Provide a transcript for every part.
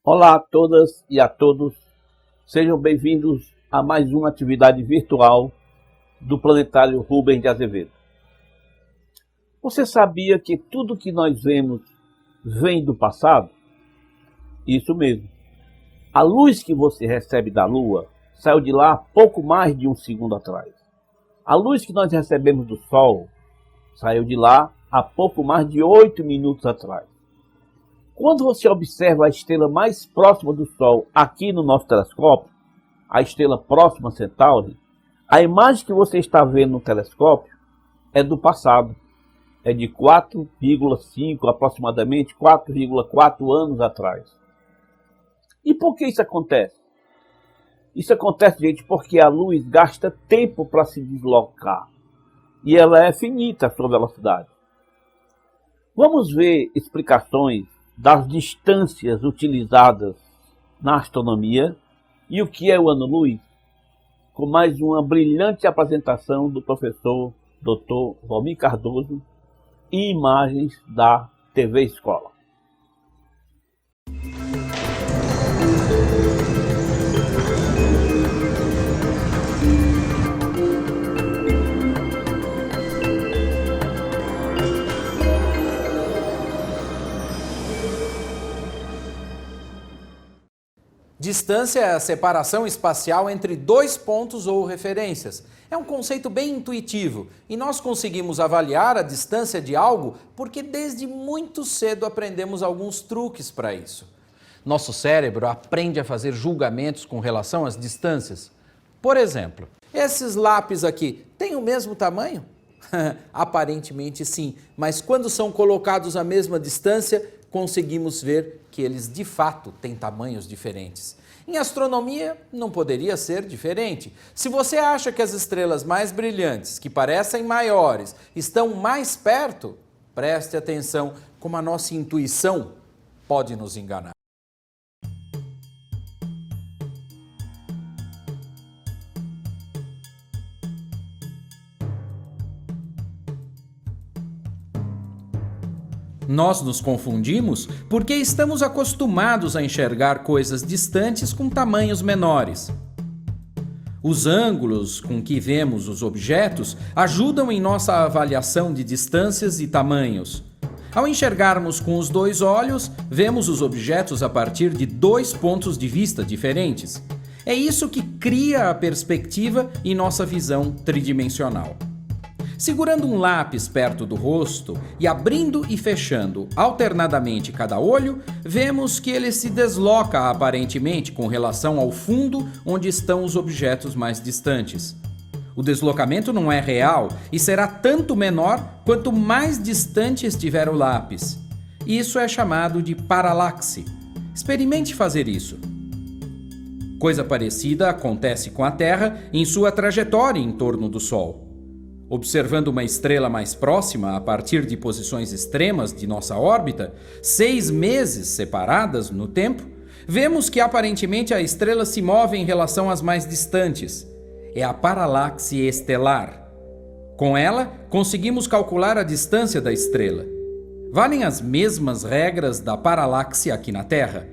Olá a todas e a todos, sejam bem-vindos a mais uma atividade virtual do Planetário Rubens de Azevedo. Você sabia que tudo que nós vemos vem do passado? Isso mesmo. A luz que você recebe da Lua saiu de lá pouco mais de um segundo atrás. A luz que nós recebemos do Sol saiu de lá há pouco mais de 8 minutos atrás. Quando você observa a estrela mais próxima do Sol aqui no nosso telescópio, a estrela Próxima Centauri, a imagem que você está vendo no telescópio é do passado. É de 4,5, aproximadamente 4,4 anos atrás. E por que isso acontece? Isso acontece, gente, porque a luz gasta tempo para se deslocar. E ela é finita a sua velocidade. Vamos ver explicações das distâncias utilizadas na astronomia e o que é o ano-luz, com mais uma brilhante apresentação do professor Dr. Valmir Cardoso e imagens da TV Escola. Distância é a separação espacial entre dois pontos ou referências. É um conceito bem intuitivo e nós conseguimos avaliar a distância de algo porque desde muito cedo aprendemos alguns truques para isso. Nosso cérebro aprende a fazer julgamentos com relação às distâncias. Por exemplo, esses lápis aqui têm o mesmo tamanho? Aparentemente sim, mas quando são colocados à mesma distância, conseguimos ver que eles de fato têm tamanhos diferentes. Em astronomia não poderia ser diferente. Se você acha que as estrelas mais brilhantes, que parecem maiores, estão mais perto, preste atenção como a nossa intuição pode nos enganar. Nós nos confundimos porque estamos acostumados a enxergar coisas distantes com tamanhos menores. Os ângulos com que vemos os objetos ajudam em nossa avaliação de distâncias e tamanhos. Ao enxergarmos com os dois olhos, vemos os objetos a partir de dois pontos de vista diferentes. É isso que cria a perspectiva em nossa visão tridimensional. Segurando um lápis perto do rosto e abrindo e fechando alternadamente cada olho, vemos que ele se desloca aparentemente com relação ao fundo onde estão os objetos mais distantes. O deslocamento não é real e será tanto menor quanto mais distante estiver o lápis. Isso é chamado de paralaxe. Experimente fazer isso. Coisa parecida acontece com a Terra em sua trajetória em torno do Sol. Observando uma estrela mais próxima a partir de posições extremas de nossa órbita, 6 meses separadas no tempo, vemos que aparentemente a estrela se move em relação às mais distantes. É a paralaxe estelar. Com ela, conseguimos calcular a distância da estrela. Valem as mesmas regras da paralaxe aqui na Terra.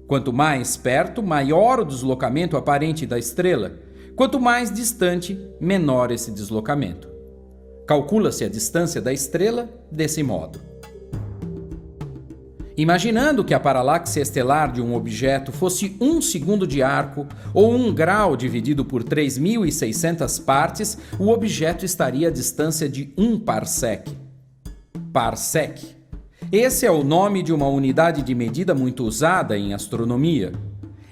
Quanto mais perto, maior o deslocamento aparente da estrela. Quanto mais distante, menor esse deslocamento. Calcula-se a distância da estrela desse modo. Imaginando que a paralaxe estelar de um objeto fosse 1 segundo de arco ou 1 grau dividido por 3.600 partes, o objeto estaria à distância de 1 parsec. Parsec. Esse é o nome de uma unidade de medida muito usada em astronomia.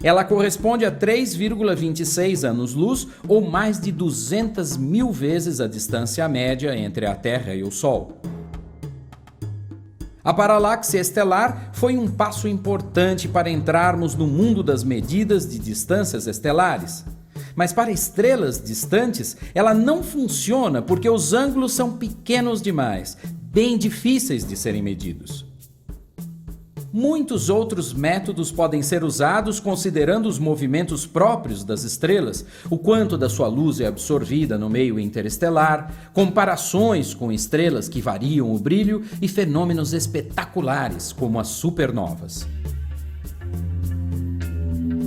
Ela corresponde a 3,26 anos-luz ou mais de 200 mil vezes a distância média entre a Terra e o Sol. A paralaxe estelar foi um passo importante para entrarmos no mundo das medidas de distâncias estelares. Mas para estrelas distantes, ela não funciona porque os ângulos são pequenos demais, bem difíceis de serem medidos. Muitos outros métodos podem ser usados considerando os movimentos próprios das estrelas, o quanto da sua luz é absorvida no meio interestelar, comparações com estrelas que variam o brilho e fenômenos espetaculares como as supernovas.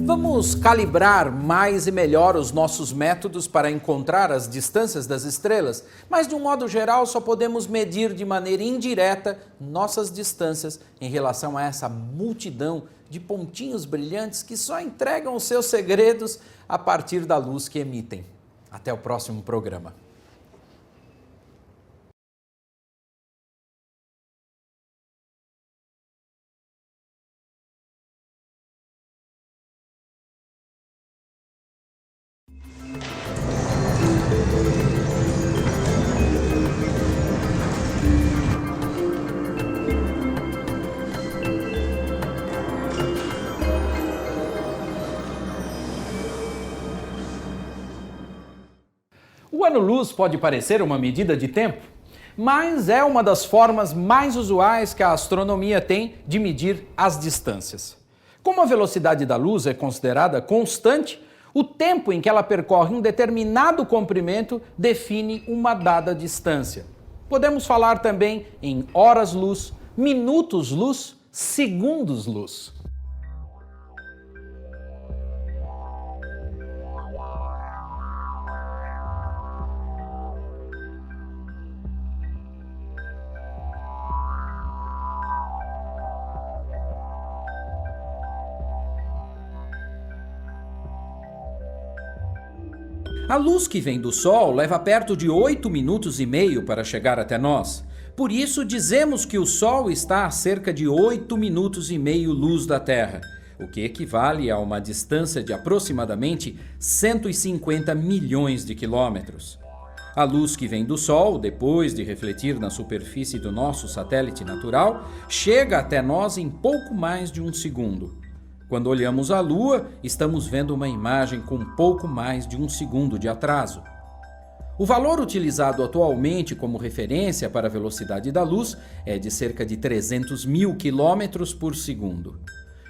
Vamos calibrar mais e melhor os nossos métodos para encontrar as distâncias das estrelas, mas de um modo geral só podemos medir de maneira indireta nossas distâncias em relação a essa multidão de pontinhos brilhantes que só entregam os seus segredos a partir da luz que emitem. Até o próximo programa. O ano-luz pode parecer uma medida de tempo, mas é uma das formas mais usuais que a astronomia tem de medir as distâncias. Como a velocidade da luz é considerada constante, o tempo em que ela percorre um determinado comprimento define uma dada distância. Podemos falar também em horas-luz, minutos-luz, segundos-luz. A luz que vem do Sol leva perto de 8 minutos e meio para chegar até nós. Por isso, dizemos que o Sol está a cerca de 8 minutos e meio luz da Terra, o que equivale a uma distância de aproximadamente 150 milhões de quilômetros. A luz que vem do Sol, depois de refletir na superfície do nosso satélite natural, chega até nós em pouco mais de um segundo. Quando olhamos a Lua, estamos vendo uma imagem com pouco mais de um segundo de atraso. O valor utilizado atualmente como referência para a velocidade da luz é de cerca de 300 mil quilômetros por segundo.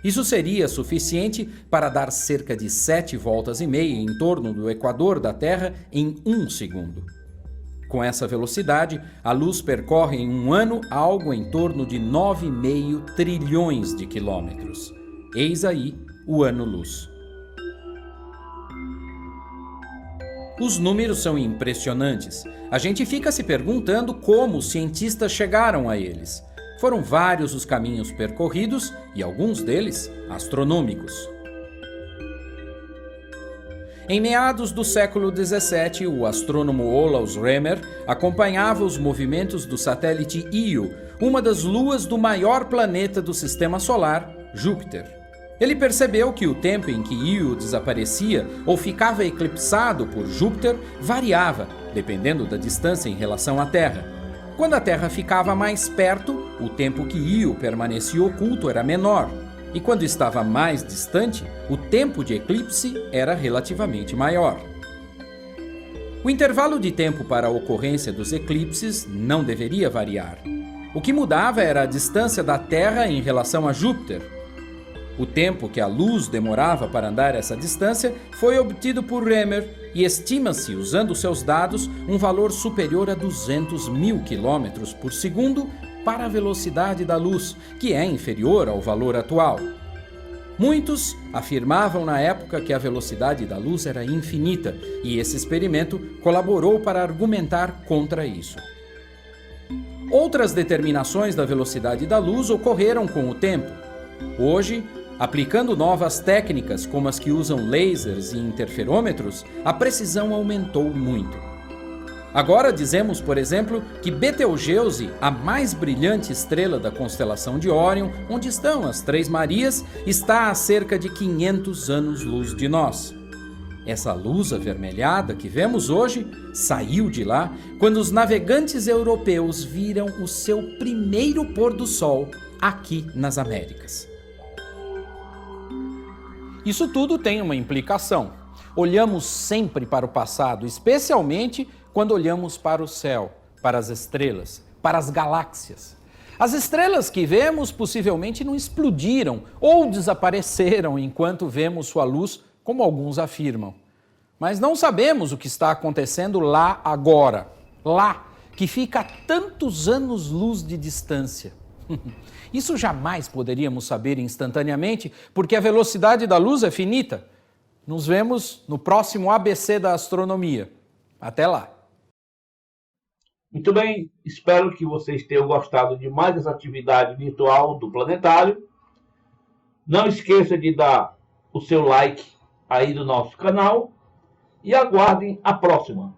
Isso seria suficiente para dar cerca de 7 voltas e meia em torno do equador da Terra em um segundo. Com essa velocidade, a luz percorre em um ano algo em torno de 9,5 trilhões de quilômetros. Eis aí o ano-luz. Os números são impressionantes. A gente fica se perguntando como os cientistas chegaram a eles. Foram vários os caminhos percorridos e alguns deles astronômicos. Em meados do século XVII, o astrônomo Olaus Rømer acompanhava os movimentos do satélite Io, uma das luas do maior planeta do Sistema Solar, Júpiter. Ele percebeu que o tempo em que Io desaparecia ou ficava eclipsado por Júpiter variava, dependendo da distância em relação à Terra. Quando a Terra ficava mais perto, o tempo que Io permanecia oculto era menor, e quando estava mais distante, o tempo de eclipse era relativamente maior. O intervalo de tempo para a ocorrência dos eclipses não deveria variar. O que mudava era a distância da Terra em relação a Júpiter. O tempo que a luz demorava para andar essa distância foi obtido por Rømer e estima-se, usando seus dados, um valor superior a 200 mil quilômetros por segundo para a velocidade da luz, que é inferior ao valor atual. Muitos afirmavam na época que a velocidade da luz era infinita, e esse experimento colaborou para argumentar contra isso. Outras determinações da velocidade da luz ocorreram com o tempo. Hoje, aplicando novas técnicas como as que usam lasers e interferômetros, a precisão aumentou muito. Agora dizemos, por exemplo, que Betelgeuse, a mais brilhante estrela da constelação de Órion, onde estão as Três Marias, está a cerca de 500 anos-luz de nós. Essa luz avermelhada que vemos hoje saiu de lá quando os navegantes europeus viram o seu primeiro pôr do sol aqui nas Américas. Isso tudo tem uma implicação. Olhamos sempre para o passado, especialmente quando olhamos para o céu, para as estrelas, para as galáxias. As estrelas que vemos possivelmente não explodiram ou desapareceram enquanto vemos sua luz, como alguns afirmam. Mas não sabemos o que está acontecendo lá agora, lá, que fica a tantos anos-luz de distância. Isso jamais poderíamos saber instantaneamente, porque a velocidade da luz é finita. Nos vemos no próximo ABC da astronomia. Até lá! Muito bem, espero que vocês tenham gostado de mais essa atividade virtual do planetário. Não esqueça de dar o seu like aí do nosso canal e aguardem a próxima.